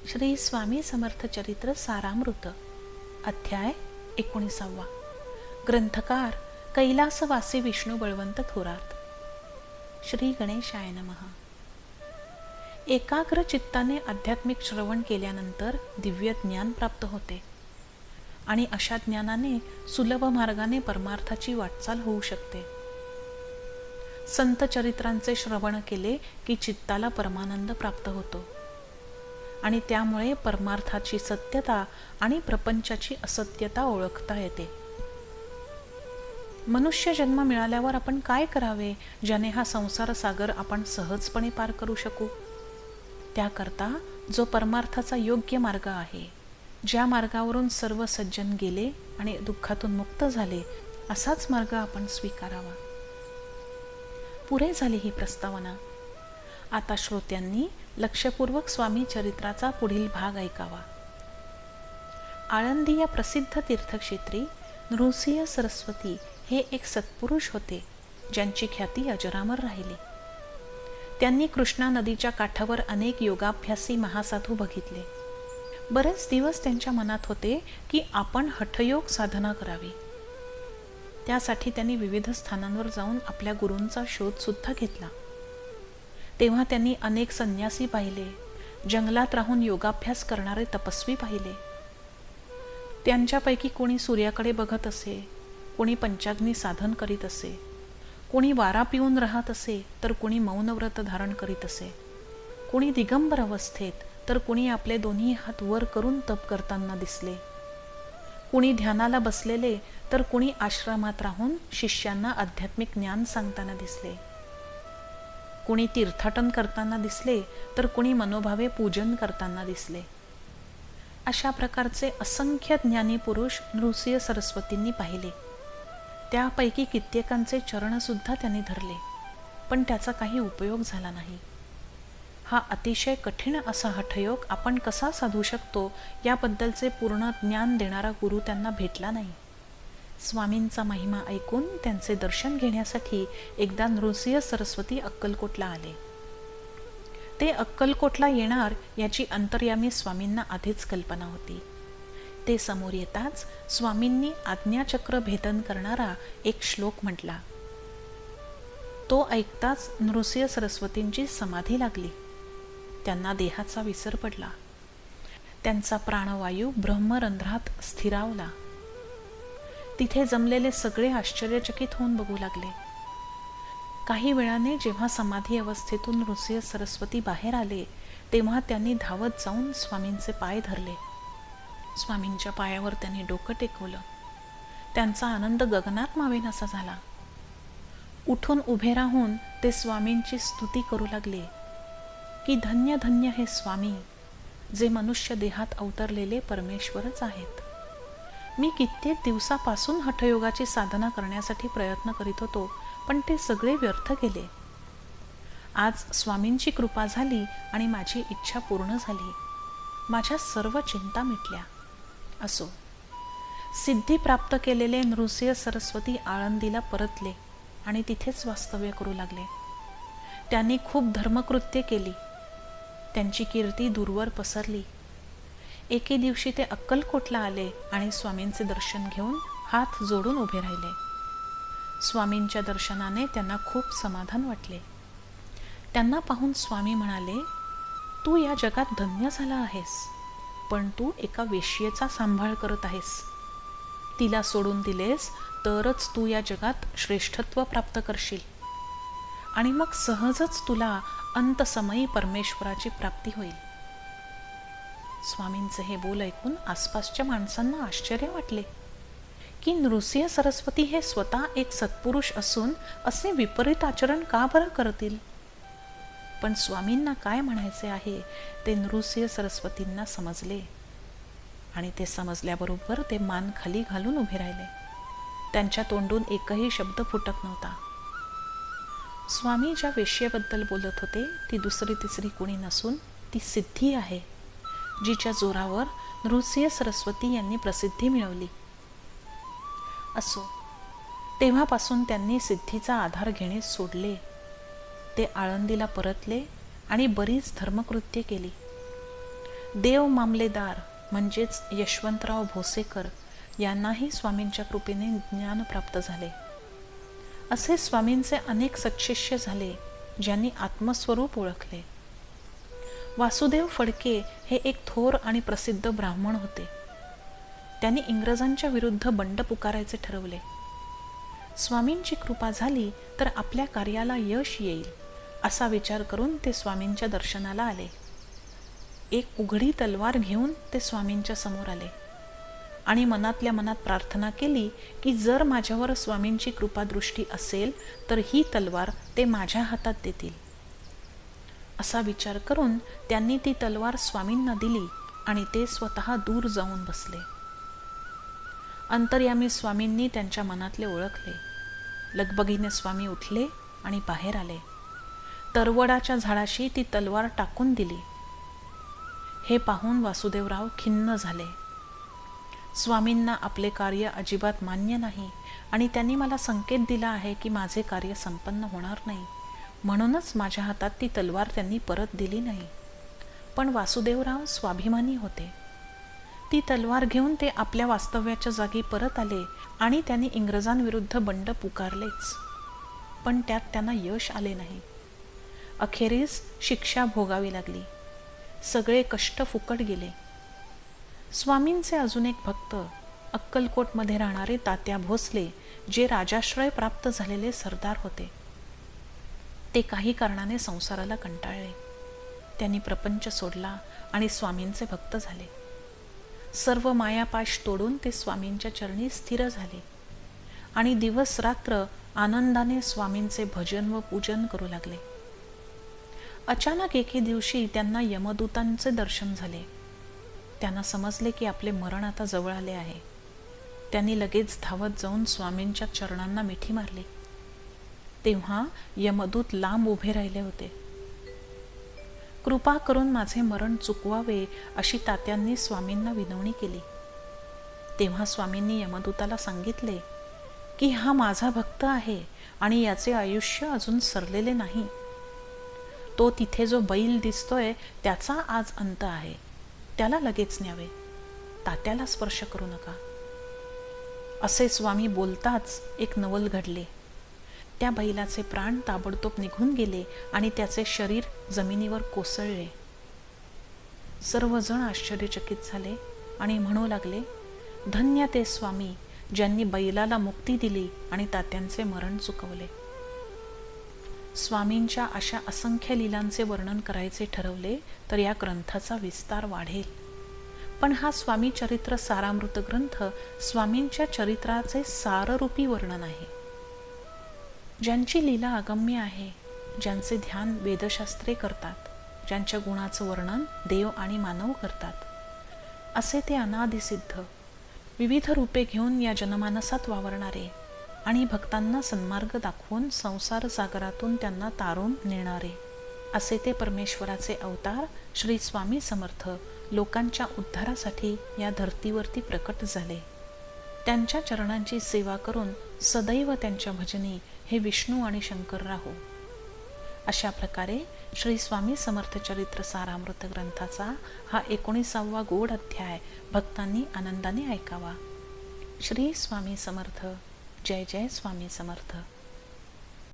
श्री स्वामी समर्थ चरित्र सारामृत अध्याय 19. ग्रंथकार कैलासवासी विष्णू बळवंत थोरात. श्री गणेशाय नमः. एकाग्र चित्ताने आध्यात्मिक श्रवण केल्यानंतर दिव्य ज्ञान प्राप्त होते आणि अशा ज्ञानाने सुलभ मार्गाने परमार्थाची वाटचाल होऊ शकते. संत चरित्रांचे श्रवण केले की चित्ताला परमानंद प्राप्त होतो आणि त्यामुळे परमार्थाची सत्यता आणि प्रपंचाची असत्यता ओळखता येते. मनुष्य जन्म मिळाल्यावर आपण काय करावे ज्याने हा संसार सागर आपण सहजपणे पार करू शकू? त्याकरता जो परमार्थाचा योग्य मार्ग आहे, ज्या मार्गावरून सर्व सज्जन गेले आणि दुःखातून मुक्त झाले, असाच मार्ग आपण स्वीकारावा. पुरे झाली ही प्रस्तावना. आता श्रोत्यांनी लक्षपूर्वक स्वामी चरित्राचा पुढील भाग ऐकावा. आळंदी या प्रसिद्ध तीर्थक्षेत्री नृसिंह सरस्वती हे एक सत्पुरुष होते, ज्यांची ख्याती अजरामर राहिली. त्यांनी कृष्णा नदीच्या काठावर अनेक योगाभ्यासी महासाधू बघितले. बरेच दिवस त्यांच्या मनात होते की आपण हठयोग साधना करावी. त्यासाठी त्यांनी विविध स्थानांवर जाऊन आपल्या गुरूंचा शोध सुद्धा घेतला. तेव्हा त्यांनी अनेक संन्यासी पाहिले, जंगलात राहून योगाभ्यास करणारे तपस्वी पाहिले. त्यांच्यापैकी कोणी सूर्याकडे बघत असे, कोणी पंचाग्नी साधन करीत असे, कोणी वारा पिऊन राहत असे, तर कोणी मौनव्रत धारण करीत असे, कोणी दिगंबर अवस्थेत, तर कोणी आपले दोन्ही हात वर करून तप करताना दिसले, कोणी ध्यानाला बसलेले, तर कोणी आश्रमात राहून शिष्यांना आध्यात्मिक ज्ञान सांगताना दिसले, कोणी तीर्थाटन करताना दिसले, तर कोणी मनोभावे पूजन करताना दिसले. अशा प्रकारचे असंख्य ज्ञानी पुरुष नृसिंह सरस्वतींनी पाहिले. त्यापैकी कित्येकांचे चरणसुद्धा त्यांनी धरले, पण त्याचा काही उपयोग झाला नाही. हा अतिशय कठीण असा हठयोग आपण कसा साधू शकतो याबद्दलचे पूर्ण ज्ञान देणारा गुरु त्यांना भेटला नाही. स्वामींचा महिमा ऐकून त्यांचे दर्शन घेण्यासाठी एकदा नृसिंह सरस्वती अक्कलकोटला आले. ते अक्कलकोटला येणार याची अंतर्यामी स्वामींना आधीच कल्पना होती. ते समोर येताच स्वामींनी आज्ञाचक्र भेदन करणारा एक श्लोक म्हटला. तो ऐकताच नृसिंह सरस्वतींची समाधी लागली. त्यांना देहाचा विसर पडला. त्यांचा प्राणवायू ब्रह्मरंध्रात स्थिरावला. तिथे जमलेले सगळे आश्चर्यचकित होऊन बघू लागले. काही वेळाने जेव्हा समाधी अवस्थेतून नृसिंह सरस्वती बाहेर आले, तेव्हा त्यांनी धावत जाऊन स्वामींचे पाय धरले. स्वामींच्या पायावर त्यांनी डोकं टेकवलं. त्यांचा आनंद गगनात मावेनासा झाला. उठून उभे राहून ते स्वामींची स्तुती करू लागले की धन्य धन्य हे स्वामी, जे मनुष्य देहात अवतरलेले परमेश्वरच आहेत. मी कित्येक दिवसापासून हठयोगाची साधना करण्यासाठी प्रयत्न करीत होतो, पण ते सगळे व्यर्थ गेले. आज स्वामींची कृपा झाली आणि माझी इच्छा पूर्ण झाली. माझ्या सर्व चिंता मिटल्या. असो, सिद्धी प्राप्त केलेले नृसिंह सरस्वती आळंदीला परतले आणि तिथेच वास्तव्य करू लागले. त्यांनी खूप धर्मकृत्ये केली. त्यांची कीर्ती दूरवर पसरली. एके दिवशी ते अक्कलकोटला आले आणि स्वामींचे दर्शन घेऊन हात जोडून उभे राहिले. स्वामींच्या दर्शनाने त्यांना खूप समाधान वाटले. त्यांना पाहून स्वामी म्हणाले, तू या जगात धन्य झाला आहेस, पण तू एका वेश्येचा सांभाळ करत आहेस. तिला सोडून दिलेस तरच तू या जगात श्रेष्ठत्व प्राप्त करशील आणि मग सहजच तुला अंतसमयी परमेश्वराची प्राप्ती होईल. स्वामींचे हे बोल ऐकून आसपासच्या माणसांना आश्चर्य वाटले की नृसिंह सरस्वती हे स्वतः एक सत्पुरुष असून असे विपरीत आचरण का बरं करतील. पण स्वामींना काय म्हणायचे आहे ते नृसिंह सरस्वतींना समजले आणि ते समजल्याबरोबर ते मान खाली घालून उभे राहिले. त्यांच्या तोंडून एकही शब्द फुटत नव्हता. स्वामी ज्या वेश्येबद्दल बोलत होते ती दुसरी तिसरी कोणी नसून ती सिद्धी आहे, जिच्या जोरावर नृसिंह सरस्वती यांनी प्रसिद्धी मिळवली. असो, तेव्हापासून त्यांनी सिद्धीचा आधार घेणे सोडले. ते आळंदीला परतले आणि बरीच धर्मकृत्ये केली. देव मामलेदार म्हणजेच यशवंतराव भोसेकर यांनाही स्वामींच्या कृपेने ज्ञान प्राप्त झाले. असे स्वामींचे अनेक सत्शिष्य झाले, ज्यांनी आत्मस्वरूप ओळखले. वासुदेव फडके हे एक थोर आणि प्रसिद्ध ब्राह्मण होते. त्यांनी इंग्रजांच्या विरुद्ध बंड पुकारायचे ठरवले. स्वामींची कृपा झाली तर आपल्या कार्याला यश येईल असा विचार करून ते स्वामींच्या दर्शनाला आले. एक उघडी तलवार घेऊन ते स्वामींच्या समोर आले आणि मनातल्या मनात प्रार्थना केली की जर माझ्यावर स्वामींची कृपादृष्टी असेल तर ही तलवार ते माझ्या हातात देतील. असा विचार करून त्यांनी ती तलवार स्वामींना दिली आणि ते स्वतः दूर जाऊन बसले. अंतर्यामी स्वामींनी त्यांच्या मनातले ओळखले. लगबगीने स्वामी उठले आणि बाहेर आले. तरवडाच्या झाडाशी ती तलवार टाकून दिली. हे पाहून वासुदेवराव खिन्न झाले. स्वामींना आपले कार्य अजिबात मान्य नाही आणि त्यांनी मला संकेत दिला आहे की माझे कार्य संपन्न होणार नाही, म्हणूनच माझ्या हातात ती तलवार त्यांनी परत दिली नाही. पण वासुदेवराव स्वाभिमानी होते. ती तलवार घेऊन ते आपल्या वास्तव्याच्या जागी परत आले आणि त्यांनी इंग्रजांविरुद्ध बंड पुकारलेच. पण त्यात त्यांना यश आले नाही. अखेरीस शिक्षा भोगावी लागली. सगळे कष्ट फुकट गेले. स्वामींचे अजून एक भक्त अक्कलकोटमध्ये राहणारे तात्या भोसले, जे राजाश्रय प्राप्त झालेले सरदार होते, ते काही कारणाने संसाराला कंटाळले. त्यांनी प्रपंच सोडला आणि स्वामींचे भक्त झाले. सर्व मायापाश तोडून ते स्वामींच्या चरणी स्थिर झाले आणि दिवस रात्र आनंदाने स्वामींचे भजन व पूजन करू लागले. अचानक एके दिवशी त्यांना यमदूतांचे दर्शन झाले. त्यांना समजले की आपले मरण आता जवळ आले आहे. त्यांनी लगेच धावत जाऊन स्वामींच्या चरणांना मिठी मारली. तेव्हा यमदूत लांब उभे राहिले होते. कृपा करून माझे मरण चुकवावे अशी तात्यांनी स्वामींना विनवणी केली. तेव्हा स्वामींनी यमदूताला सांगितले की हा माझा भक्त आहे आणि याचे आयुष्य अजून सरलेले नाही. तो तिथे जो बैल दिसतोय त्याचा आज अंत आहे. त्याला लगेच न्यावे. तात्याला स्पर्श करू नका. असे स्वामी बोलताच एक नवल घडले. त्या बैलाचे प्राण ताबडतोब निघून गेले आणि त्याचे शरीर जमिनीवर कोसळले. सर्वजण आश्चर्यचकित झाले आणि म्हणू लागले, धन्य ते स्वामी ज्यांनी बैलाला मुक्ती दिली आणि तात्यांचे मरण चुकवले. स्वामींच्या अशा असंख्य लीलांचे वर्णन करायचे ठरवले तर या ग्रंथाचा विस्तार वाढेल. पण हा स्वामी चरित्र सारामृत ग्रंथ स्वामींच्या चरित्राचे साररूपी वर्णन आहे. ज्यांची लीला अगम्य आहे, ज्यांचे ध्यान वेदशास्त्रे करतात, ज्यांच्या गुणाचं वर्णन देव आणि मानव करतात, असे ते अनादिसिद्ध विविध रूपे घेऊन या जनमानसात वावरणारे आणि भक्तांना सन्मार्ग दाखवून संसार सागरातून त्यांना तारून नेणारे असे ते परमेश्वराचे अवतार श्री स्वामी समर्थ लोकांच्या उद्धारासाठी या धर्तीवरती प्रकट झाले. त्यांच्या चरणांची सेवा करून सदैव त्यांच्या भजनी हे विष्णू आणि शंकर राहो. अशा प्रकारे श्री स्वामी समर्थ चरित्र सारामृत ग्रंथाचा हा 19वा गोड अध्याय भक्तांनी आनंदाने ऐकावा. श्री स्वामी समर्थ. जय जय स्वामी समर्थ.